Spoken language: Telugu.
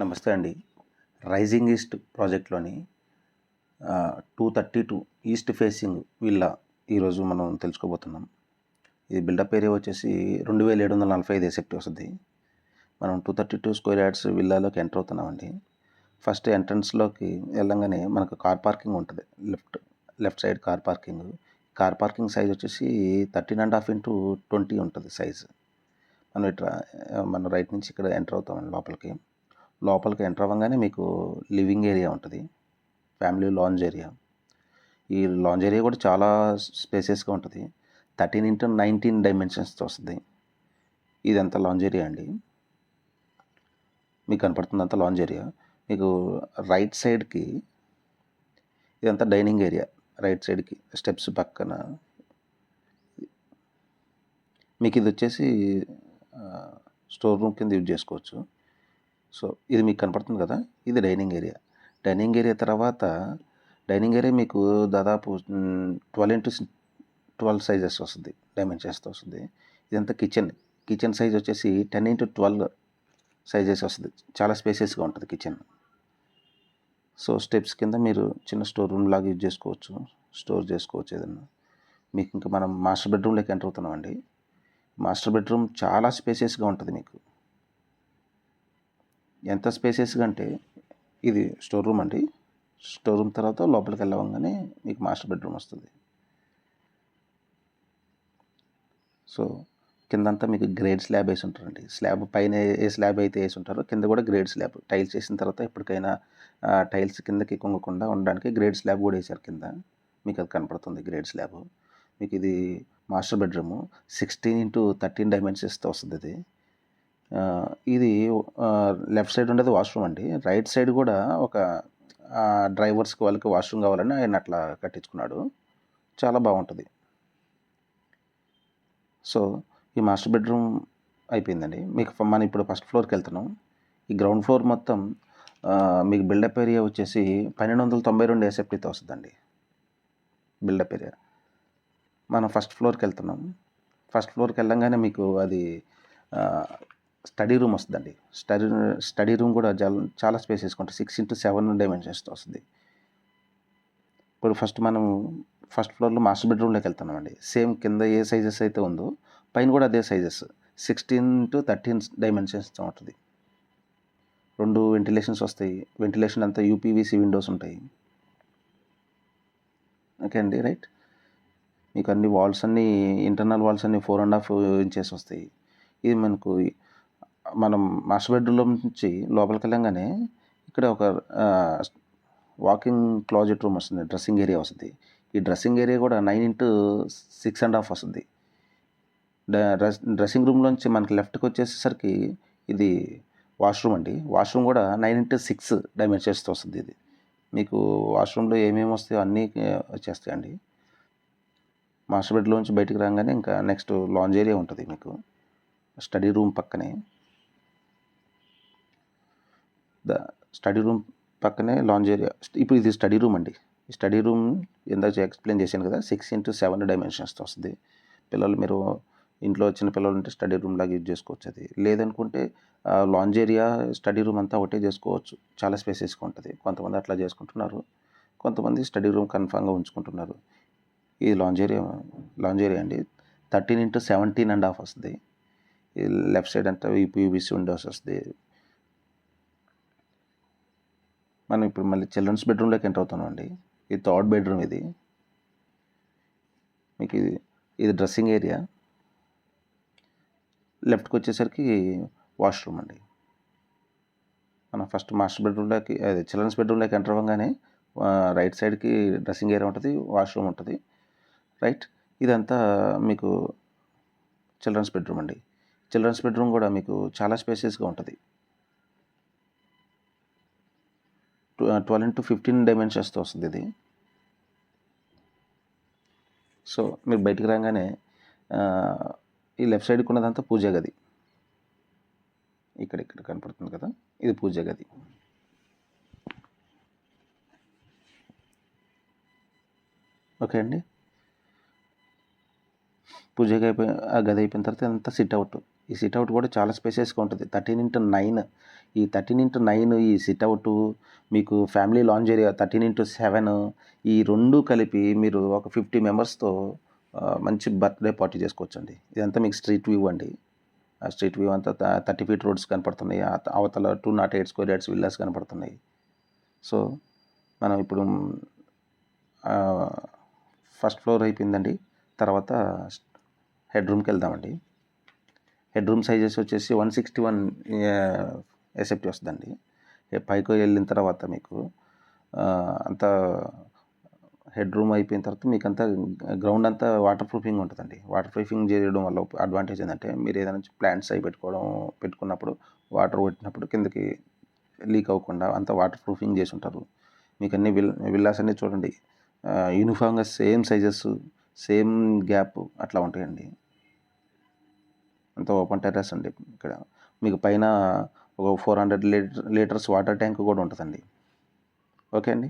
నమస్తే అండి. రైజింగ్ ఈస్ట్ ప్రాజెక్ట్‌లోని 232 ఈస్ట్ ఫేసింగ్ విల్లా ఈరోజు మనం తెలుసుకోబోతున్నాం. ఇది బిల్డప్ ఏరియా వచ్చేసి 2745 ఎసెప్టీ వస్తుంది. మనం 232 స్క్వేర్ యార్డ్స్ విల్లాలోకి ఎంటర్ అవుతున్నామండి. ఫస్ట్ ఎంట్రన్స్‌లోకి వెళ్ళంగానే మనకు కార్ పార్కింగ్ ఉంటుంది. Left side car parking. Car parking size వచ్చేసి 13.5 ఇంటూ 20 ఉంటుంది సైజ్. మనం రైట్ నుంచి ఇక్కడ ఎంటర్ అవుతామండి లోపలికి ఎంటర్ అవ్వగానే మీకు లివింగ్ ఏరియా ఉంటుంది, ఫ్యామిలీ లాంజ్ ఏరియా. ఈ లాంజ్ ఏరియా కూడా చాలా స్పేసెస్గా ఉంటుంది. 13x19 డైమెన్షన్స్తో వస్తుంది. ఇదంతా లాంజ్ ఏరియా అండి. మీకు కనపడుతుందంతా లాంజ్ ఏరియా. మీకు రైట్ సైడ్కి ఇదంతా డైనింగ్ ఏరియా. రైట్ సైడ్కి స్టెప్స్ పక్కన మీకు ఇది వచ్చేసి స్టోర్ రూమ్ కింద యూజ్ చేసుకోవచ్చు. సో ఇది మీకు కనపడుతుంది కదా, ఇది డైనింగ్ ఏరియా. డైనింగ్ ఏరియా తర్వాత డైనింగ్ ఏరియా మీకు దాదాపు 12x12 సైజెస్ వస్తుంది, డైమెన్షన్స్తో వస్తుంది. ఇదంతా కిచెన్ సైజ్ వచ్చేసి 10x12 సైజెస్ వస్తుంది. చాలా స్పేసెస్గా ఉంటుంది కిచెన్. సో స్టెప్స్ కింద మీరు చిన్న స్టోర్ రూమ్ లాగా యూజ్ చేసుకోవచ్చు, స్టోర్ చేసుకోవచ్చు ఏదన్నా. మీకు ఇంకా మనం మాస్టర్ బెడ్రూమ్లోకి ఎంటర్ అవుతున్నామండి. మాస్టర్ బెడ్రూమ్ చాలా స్పేసెస్గా ఉంటుంది. మీకు ఎంత స్పేసెస్గా అంటే ఇది స్టోర్ రూమ్ అండి. స్టోర్ రూమ్ తర్వాత లోపలికి వెళ్ళగానే మీకు మాస్టర్ బెడ్రూమ్ వస్తుంది. సో కిందంతా మీకు గ్రేడ్ స్లాబ్ వేసి ఉంటారండి. స్లాబ్ పైన ఏ స్లాబ్ అయితే వేసి ఉంటారో కింద కూడా గ్రేడ్ స్లాబ్. టైల్స్ వేసిన తర్వాత ఎప్పటికైనా టైల్స్ కిందకి కుంగకుండా ఉండడానికి గ్రేడ్ స్లాబ్ కూడా వేసారు కింద. మీకు అది కనపడుతుంది గ్రేడ్ స్లాబ్. మీకు ఇది మాస్టర్ బెడ్రూము 16x13 డైమెన్షన్స్తో వస్తుంది. ఇది లెఫ్ట్ సైడ్ ఉండేది వాష్రూమ్ అండి. రైట్ సైడ్ కూడా ఒక డ్రైవర్స్కి వాళ్ళకి వాష్రూమ్ కావాలని ఆయన అట్లా కట్టించుకున్నాడు. చాలా బాగుంటుంది. సో ఈ మాస్టర్ బెడ్రూమ్ అయిపోయిందండి. మీకు మనం ఇప్పుడు ఫస్ట్ ఫ్లోర్కి వెళ్తున్నాం. ఈ గ్రౌండ్ ఫ్లోర్ మొత్తం మీకు బిల్డప్ ఏరియా వచ్చేసి 1292 ఎసెప్టీతో వస్తుందండి బిల్డప్ ఏరియా. మనం ఫస్ట్ ఫ్లోర్కి వెళ్తున్నాం. ఫస్ట్ ఫ్లోర్కి వెళ్ళంగానే మీకు అది స్టడీ రూమ్ వస్తుందండి. స్టడీ రూమ్ కూడా చాలా స్పేస్ వేసుకుంటుంది. 6x7 డైమెన్షన్స్తో వస్తుంది. ఇప్పుడు మనం ఫస్ట్ ఫ్లోర్లో మాస్టర్ బెడ్రూమ్లోకి వెళ్తున్నామండి. సేమ్ కింద ఏ సైజెస్ అయితే ఉందో పైన కూడా అదే సైజెస్ 16x13 డైమెన్షన్స్తో ఉంటుంది. 2 వెంటిలేషన్స్ వస్తాయి. వెంటిలేషన్ అంతా యూపీవీసీ విండోస్ ఉంటాయి. ఓకే అండి, రైట్. మీకు అన్ని వాల్స్ అన్నీ ఇంటర్నల్ వాల్స్ అన్నీ 4.5 ఇంచెస్ వస్తాయి. ఇది మనం మాస్టర్ బెడ్రూమ్లో నుంచి లోపలికి వెళ్ళంగానే ఇక్కడ ఒక వాకింగ్ క్లాజెట్ రూమ్ వస్తుంది, డ్రెస్సింగ్ ఏరియా వస్తుంది. ఈ డ్రెస్సింగ్ ఏరియా కూడా 9x6.5 వస్తుంది. డ్రెస్సింగ్ రూమ్లోంచి మనకి లెఫ్ట్కి వచ్చేసరికి ఇది వాష్రూమ్ అండి. వాష్రూమ్ కూడా 9x6 డైమెన్షన్స్తో వస్తుంది. ఇది మీకు వాష్రూమ్లో ఏమేమి వస్తాయో అన్నీ వచ్చేస్తాయండి. మాస్టర్ బెడ్లోంచి బయటికి రాగానే ఇంకా నెక్స్ట్ లాంజ్ ఏరియా ఉంటుంది. మీకు స్టడీ రూమ్ పక్కనే స్టడీ రూమ్ పక్కనే లాంజ్ ఏరియా. ఇప్పుడు ఇది స్టడీ రూమ్ అండి. ఈ స్టడీ రూమ్ ఇందాక ఎక్స్ప్లెయిన్ చేశాను కదా, 6x7 డైమెన్షన్స్తో వస్తుంది. మీరు ఇంట్లో చిన్న పిల్లలు ఉంటే స్టడీ రూమ్ లాగా యూజ్ చేసుకోవచ్చు. అది లేదనుకుంటే లాంజ్ ఏరియా స్టడీ రూమ్ అంతా ఒకటే చేసుకోవచ్చు. చాలా స్పేసెస్గా ఉంటుంది. కొంతమంది అట్లా చేసుకుంటున్నారు, కొంతమంది స్టడీ రూమ్ కన్ఫామ్గా ఉంచుకుంటున్నారు. ఇది లాంజ్ ఏరియా అండి. 13x17.5 వస్తుంది. ఈ లెఫ్ట్ సైడ్ అంతా యూపీవీసీ విండోస్ వస్తుంది. మనం ఇప్పుడు మళ్ళీ చిల్డ్రన్స్ బెడ్రూమ్లోకి ఎంటర్ అవుతున్నాం అండి. ఇది థర్డ్ బెడ్రూమ్. ఇది మీకు ఇది డ్రెస్సింగ్ ఏరియా. లెఫ్ట్కి వచ్చేసరికి వాష్రూమ్ అండి. మనం ఫస్ట్ మాస్టర్ బెడ్రూమ్లోకి చిల్డ్రన్స్ బెడ్రూమ్లోకి ఎంటర్ అవ్వగానే రైట్ సైడ్కి డ్రెస్సింగ్ ఏరియా ఉంటుంది, వాష్రూమ్ ఉంటుంది, రైట్. ఇదంతా మీకు చిల్డ్రన్స్ బెడ్రూమ్ అండి. చిల్డ్రన్స్ బెడ్రూమ్ కూడా మీకు చాలా స్పేసెస్గా ఉంటుంది. 12x15 డైమెన్షన్స్తో వస్తుంది ఇది. సో మీరు బయటికి రాగానే ఈ లెఫ్ట్ సైడ్కి ఉన్నదంతా పూజా గది. ఇక్కడ కనపడుతుంది కదా, ఇది పూజా గది. ఓకే అండి. పూజ ఆ గది అయిపోయిన తర్వాత అంతా సిట్ అవుట్. ఈ సిట్అవుట్ కూడా చాలా స్పేసెస్గా ఉంటుంది. 13x9 ఈ 13x9 ఈ సిట్అవుట్ మీకు ఫ్యామిలీ లాంజ్ ఏరియా 13x7 ఈ రెండు కలిపి మీరు ఒక 50 మెంబర్స్తో మంచి బర్త్డే పార్టీ చేసుకోవచ్చండి. ఇదంతా మీకు స్ట్రీట్ వ్యూ అండి. ఆ స్ట్రీట్ వ్యూ అంతా 30 ఫీట్ రోడ్స్ కనపడుతున్నాయి. అవతల 208 స్క్వేర్ యార్డ్స్ విల్లాస్ కనపడుతున్నాయి. సో మనం ఇప్పుడు ఫస్ట్ ఫ్లోర్ అయిపోయిందండి. తర్వాత హెడ్ రూమ్కి వెళ్దామండి. హెడ్ రూమ్ సైజెస్ వచ్చేసి 161 ఎస్ఎఫ్టీ వస్తుందండి. పైకి వెళ్ళిన తర్వాత మీకు అంతా హెడ్ రూమ్ అయిపోయిన తర్వాత మీకు అంతా గ్రౌండ్ అంతా వాటర్ ప్రూఫింగ్ ఉంటుందండి. వాటర్ ప్రూఫింగ్ చేయడం వల్ల అడ్వాంటేజ్ ఏంటంటే మీరు ఏదైనా ప్లాంట్స్ అవి పెట్టుకున్నప్పుడు వాటర్ కొట్టినప్పుడు కిందకి లీక్ అవ్వకుండా అంతా వాటర్ ప్రూఫింగ్ చేసి ఉంటారు. మీకు అన్ని విల్లాస్ అన్నీ చూడండి యూనిఫామ్గా సేమ్ సైజెస్ సేమ్ గ్యాప్ అట్లా ఉంటాయండి. అంతా ఓపెన్ టెర్రస్ అండి. ఇక్కడ మీకు పైన ఒక 400 లీటర్స్ వాటర్ ట్యాంక్ కూడా ఉంటుందండి. ఓకే అండి.